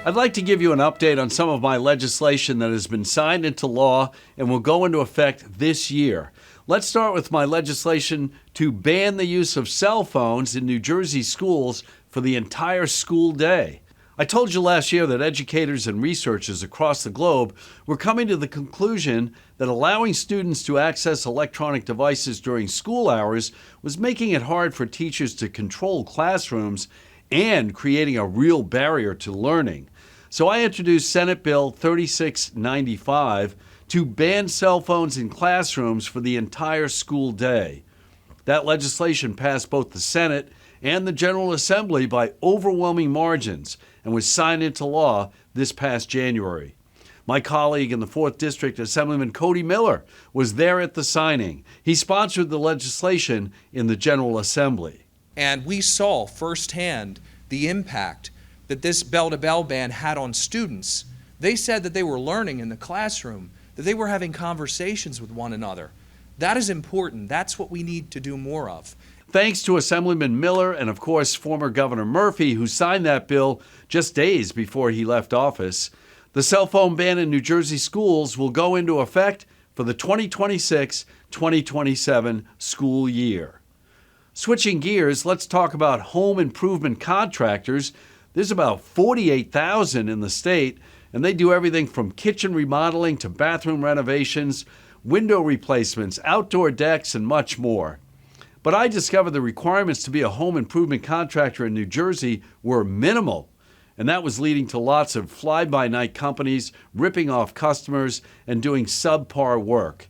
I'd like to give you an update on some of my legislation that has been signed into law and will go into effect this year. Let's start with my legislation to ban the use of cell phones in New Jersey schools for the entire school day. I told you last year that educators and researchers across the globe were coming to the conclusion that allowing students to access electronic devices during school hours was making it hard for teachers to control classrooms and creating a real barrier to learning. So I introduced Senate Bill 3695 to ban cell phones in classrooms for the entire school day. That legislation passed both the Senate and the General Assembly by overwhelming margins and was signed into law this past January. My colleague in the 4th District, Assemblyman Cody Miller, was there at the signing. He sponsored the legislation in the General Assembly. And we saw firsthand the impact that this bell-to-bell ban had on students. They said that they were learning in the classroom, that they were having conversations with one another. That is important. That's what we need to do more of. Thanks to Assemblyman Miller and, of course, former Governor Murphy, who signed that bill just days before he left office, the cell phone ban in New Jersey schools will go into effect for the 2026-2027 school year. Switching gears, let's talk about home improvement contractors. There's about 48,000 in the state, and they do everything from kitchen remodeling to bathroom renovations, window replacements, outdoor decks, and much more. But I discovered the requirements to be a home improvement contractor in New Jersey were minimal, and that was leading to lots of fly-by-night companies ripping off customers and doing subpar work.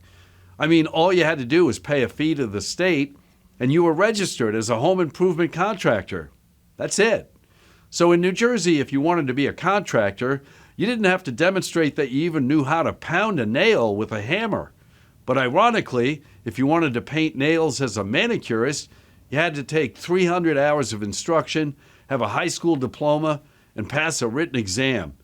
I mean, all you had to do was pay a fee to the state, and you were registered as a home improvement contractor. That's it. So in New Jersey, if you wanted to be a contractor, you didn't have to demonstrate that you even knew how to pound a nail with a hammer. But ironically, if you wanted to paint nails as a manicurist, you had to take 300 hours of instruction, have a high school diploma, and pass a written exam.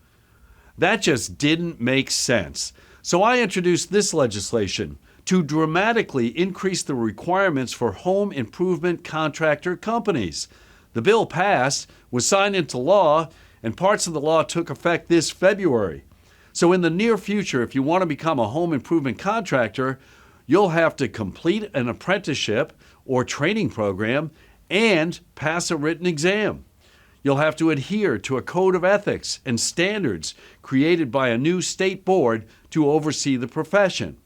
That just didn't make sense. So I introduced this legislation to dramatically increase the requirements for home improvement contractor companies. The bill passed, was signed into law, and parts of the law took effect this February. So in the near future, if you want to become a home improvement contractor, you'll have to complete an apprenticeship or training program and pass a written exam. You'll have to adhere to a code of ethics and standards created by a new state board to oversee the profession.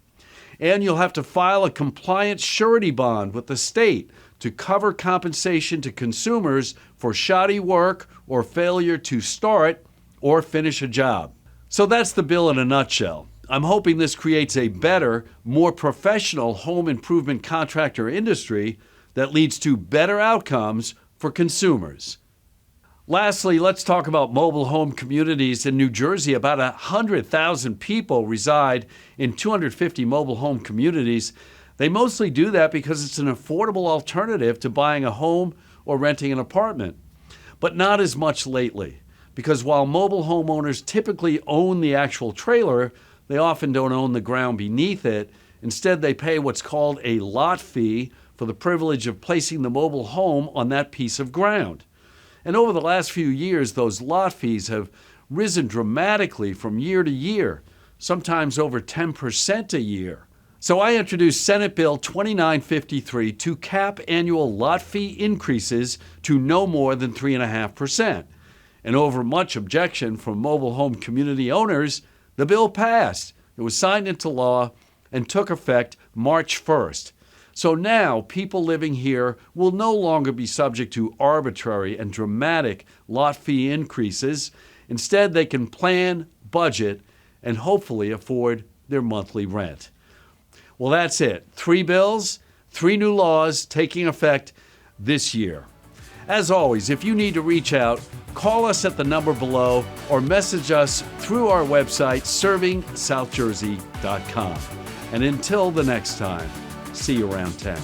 And you'll have to file a compliant surety bond with the state to cover compensation to consumers for shoddy work or failure to start or finish a job. So that's the bill in a nutshell. I'm hoping this creates a better, more professional home improvement contractor industry that leads to better outcomes for consumers. Lastly, let's talk about mobile home communities in New Jersey. About 100,000 people reside in 250 mobile home communities. They mostly do that because it's an affordable alternative to buying a home or renting an apartment. But not as much lately, because while mobile homeowners typically own the actual trailer, they often don't own the ground beneath it. Instead, they pay what's called a lot fee for the privilege of placing the mobile home on that piece of ground. And over the last few years, those lot fees have risen dramatically from year to year, sometimes over 10% a year. So I introduced Senate Bill 2953 to cap annual lot fee increases to no more than 3.5%. And over much objection from mobile home community owners, the bill passed. It was signed into law and took effect March 1st. So now people living here will no longer be subject to arbitrary and dramatic lot fee increases. Instead, they can plan, budget, and hopefully afford their monthly rent. Well, that's it. 3 bills, 3 new laws taking effect this year. As always, if you need to reach out, call us at the number below or message us through our website, servingsouthjersey.com. And until the next time, see you around town.